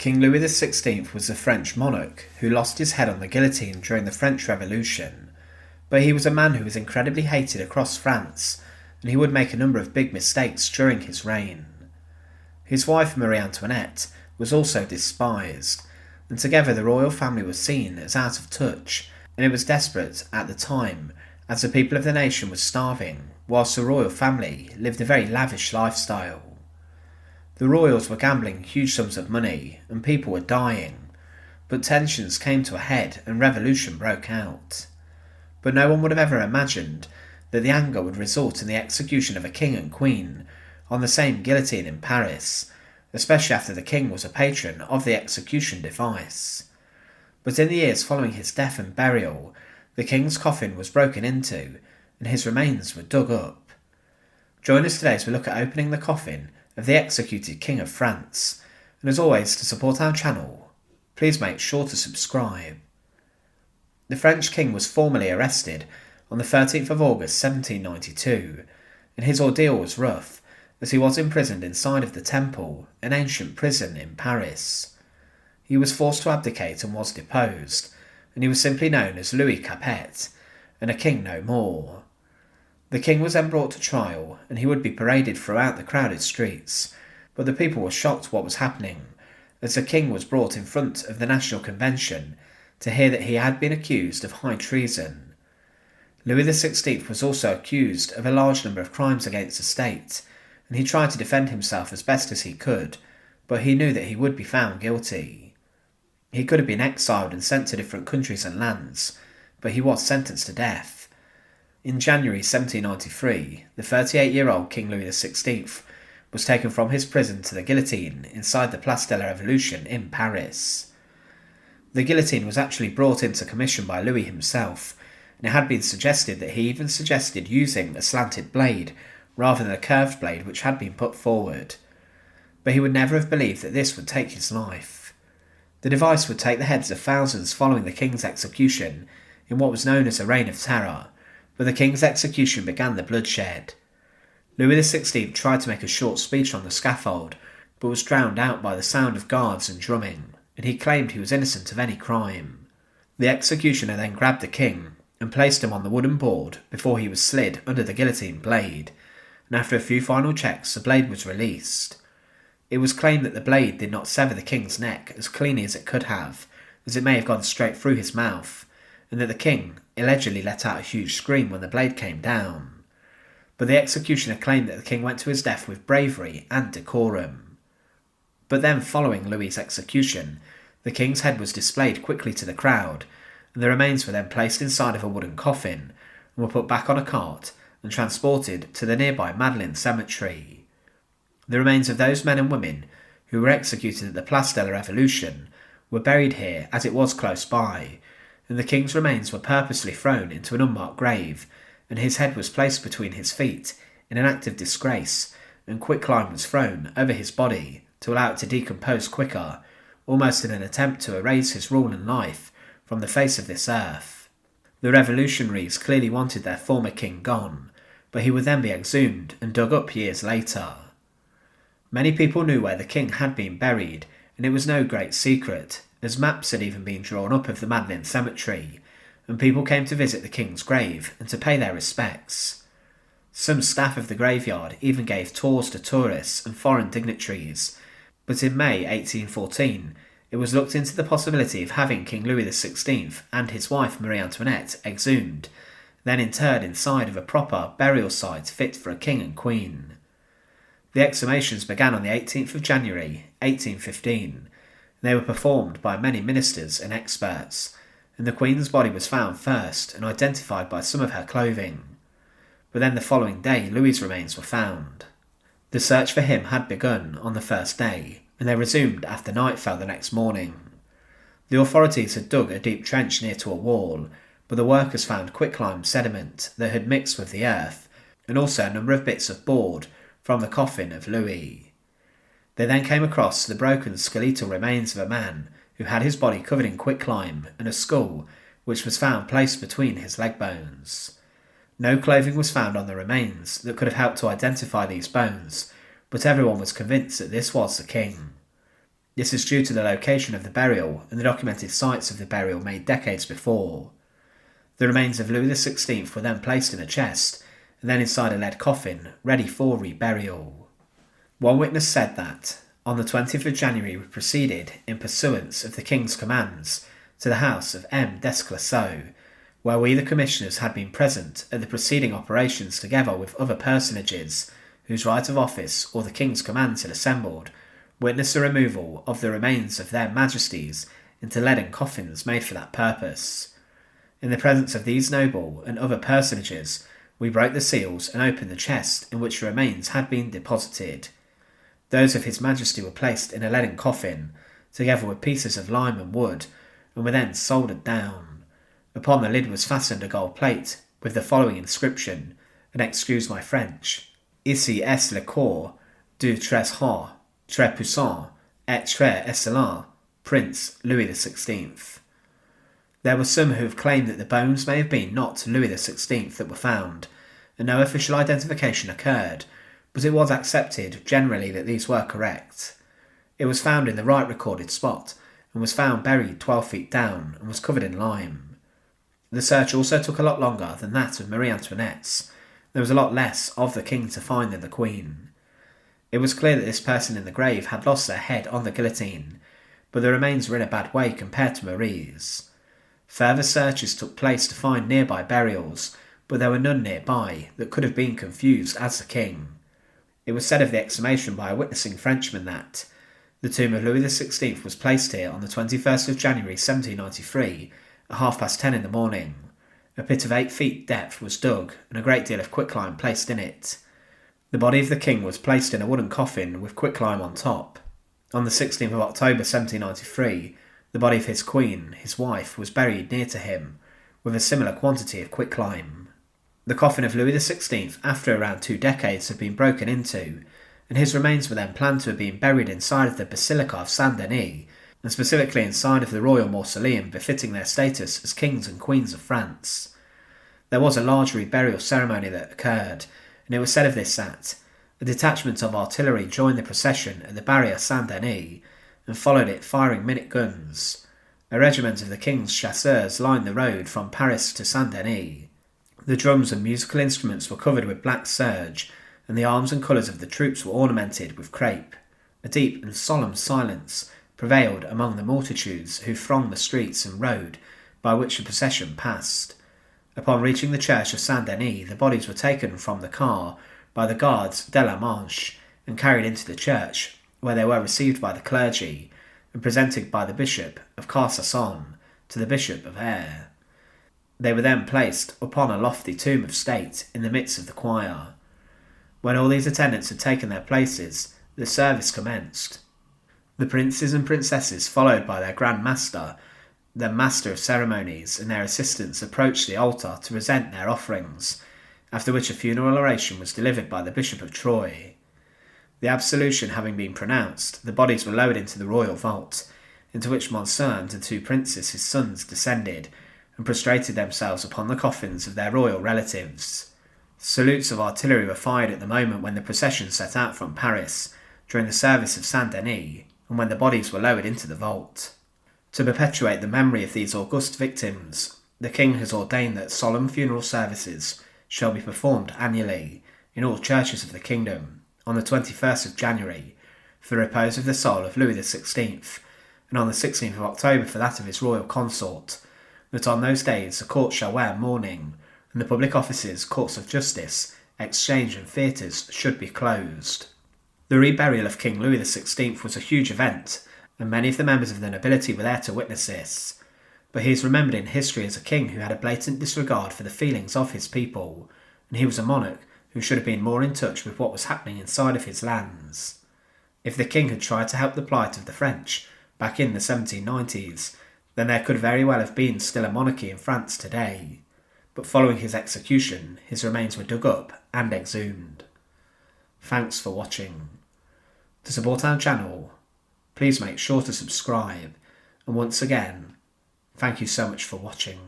King Louis XVI was a French monarch who lost his head on the guillotine during the French Revolution, but he was a man who was incredibly hated across France, and he would make a number of big mistakes during his reign. His wife Marie Antoinette was also despised, and together the royal family was seen as out of touch, and it was desperate at the time as the people of the nation was starving, whilst the royal family lived a very lavish lifestyle. The royals were gambling huge sums of money, and people were dying, but tensions came to a head and revolution broke out. But no one would have ever imagined that the anger would result in the execution of a king and queen on the same guillotine in Paris, especially after the king was a patron of the execution device. But in the years following his death and burial, the king's coffin was broken into, and his remains were dug up. Join us today as we look at opening the coffin of the executed King of France, and as always, to support our channel, please make sure to subscribe. The French king was formally arrested on the 13th of August 1792, and his ordeal was rough, as he was imprisoned inside of the Temple, an ancient prison in Paris. He was forced to abdicate and was deposed, and he was simply known as Louis Capet, and a king no more. The king was then brought to trial, and he would be paraded throughout the crowded streets, but the people were shocked what was happening, as the king was brought in front of the National Convention to hear that he had been accused of high treason. Louis XVI was also accused of a large number of crimes against the state, and he tried to defend himself as best as he could, but he knew that he would be found guilty. He could have been exiled and sent to different countries and lands, but he was sentenced to death. In January 1793, the 38-year-old King Louis XVI was taken from his prison to the guillotine inside the Place de la Révolution in Paris. The guillotine was actually brought into commission by Louis himself, and it had been suggested that he even suggested using a slanted blade rather than a curved blade which had been put forward. But he would never have believed that this would take his life. The device would take the heads of thousands following the king's execution in what was known as a reign of terror, but the king's execution began the bloodshed. Louis XVI tried to make a short speech on the scaffold, but was drowned out by the sound of guards and drumming, and he claimed he was innocent of any crime. The executioner then grabbed the king and placed him on the wooden board before he was slid under the guillotine blade, and after a few final checks the blade was released. It was claimed that the blade did not sever the king's neck as cleanly as it could have, as it may have gone straight through his mouth, and that the king allegedly let out a huge scream when the blade came down. But the executioner claimed that the king went to his death with bravery and decorum. But then, following Louis's execution, the king's head was displayed quickly to the crowd, and the remains were then placed inside of a wooden coffin and were put back on a cart and transported to the nearby Madeleine Cemetery. The remains of those men and women who were executed at the Place de la Révolution were buried here, as it was close by, and the king's remains were purposely thrown into an unmarked grave, and his head was placed between his feet in an act of disgrace, and quicklime was thrown over his body to allow it to decompose quicker, almost in an attempt to erase his rule and life from the face of this earth. The revolutionaries clearly wanted their former king gone, but he would then be exhumed and dug up years later. Many people knew where the king had been buried, and it was no great secret, as maps had even been drawn up of the Madeleine Cemetery, and people came to visit the king's grave and to pay their respects. Some staff of the graveyard even gave tours to tourists and foreign dignitaries, but in May 1814 it was looked into the possibility of having King Louis XVI and his wife Marie Antoinette exhumed, then interred inside of a proper burial site fit for a king and queen. The exhumations began on the 18th of January 1815. They were performed by many ministers and experts, and the Queen's body was found first and identified by some of her clothing. But then the following day Louis's remains were found. The search for him had begun on the first day, and they resumed after nightfall the next morning. The authorities had dug a deep trench near to a wall, but the workers found quicklime sediment that had mixed with the earth, and also a number of bits of board from the coffin of Louis. They then came across the broken skeletal remains of a man who had his body covered in quicklime and a skull which was found placed between his leg bones. No clothing was found on the remains that could have helped to identify these bones, but everyone was convinced that this was the king. This is due to the location of the burial and the documented sites of the burial made decades before. The remains of Louis XVI were then placed in a chest and then inside a lead coffin, ready for reburial. One witness said that, on the 20th of January we proceeded, in pursuance of the King's commands, to the house of M. Desclasseaux, where we the commissioners had been present at the preceding operations together with other personages, whose right of office or the King's commands had assembled, witnessed the removal of the remains of their Majesties into leaden coffins made for that purpose. In the presence of these noble and other personages, we broke the seals and opened the chest in which the remains had been deposited. Those of His Majesty were placed in a leaden coffin, together with pieces of lime and wood, and were then soldered down. Upon the lid was fastened a gold plate, with the following inscription, and excuse my French: Ici est le corps du très haut, très puissant, et très excellent Prince Louis XVI. There were some who have claimed that the bones may have been not Louis XVI that were found, and no official identification occurred, but it was accepted generally that these were correct. It was found in the right recorded spot, and was found buried 12 feet down, and was covered in lime. The search also took a lot longer than that of Marie Antoinette's. There was a lot less of the king to find than the queen. It was clear that this person in the grave had lost their head on the guillotine, but the remains were in a bad way compared to Marie's. Further searches took place to find nearby burials, but there were none nearby that could have been confused as the king. It was said of the exhumation by a witnessing Frenchman that the tomb of Louis XVI was placed here on the 21st of January 1793 at 10:30 in the morning. A pit of 8 feet depth was dug and a great deal of quicklime placed in it. The body of the king was placed in a wooden coffin with quicklime on top. On the 16th of October 1793, the body of his queen, his wife, was buried near to him, with a similar quantity of quicklime. The coffin of Louis XVI, after around 2 decades, had been broken into, and his remains were then planned to have been buried inside of the Basilica of Saint-Denis, and specifically inside of the royal mausoleum befitting their status as kings and queens of France. There was a large reburial ceremony that occurred, and it was said of this that a detachment of artillery joined the procession at the barrier Saint-Denis, and followed it firing minute guns. A regiment of the king's chasseurs lined the road from Paris to Saint-Denis. The drums and musical instruments were covered with black serge, and the arms and colours of the troops were ornamented with crape. A deep and solemn silence prevailed among the multitudes who thronged the streets and road by which the procession passed. Upon reaching the church of Saint-Denis, the bodies were taken from the car by the Gardes de la Manche and carried into the church, where they were received by the clergy and presented by the Bishop of Carcassonne to the Bishop of Aire. They were then placed upon a lofty tomb of state in the midst of the choir. When all these attendants had taken their places, the service commenced. The princes and princesses, followed by their Grand Master, the Master of Ceremonies, and their assistants, approached the altar to present their offerings, after which a funeral oration was delivered by the Bishop of Troyes. The absolution having been pronounced, the bodies were lowered into the royal vault, into which Monsieur and the 2 princes, his sons, descended, and prostrated themselves upon the coffins of their royal relatives. Salutes of artillery were fired at the moment when the procession set out from Paris, during the service of Saint-Denis, and when the bodies were lowered into the vault. To perpetuate the memory of these august victims, the king has ordained that solemn funeral services shall be performed annually in all churches of the kingdom on the 21st of January for the repose of the soul of Louis XVI, and on the 16th of October for that of his royal consort, that on those days the court shall wear mourning, and the public offices, courts of justice, exchange and theatres should be closed. The reburial of King Louis XVI was a huge event, and many of the members of the nobility were there to witness this, but he is remembered in history as a king who had a blatant disregard for the feelings of his people, and he was a monarch who should have been more in touch with what was happening inside of his lands. If the king had tried to help the plight of the French back in the 1790s, then there could very well have been still a monarchy in France today, but following his execution, his remains were dug up and exhumed. Thanks for watching. To support our channel, please make sure to subscribe, and once again, thank you so much for watching.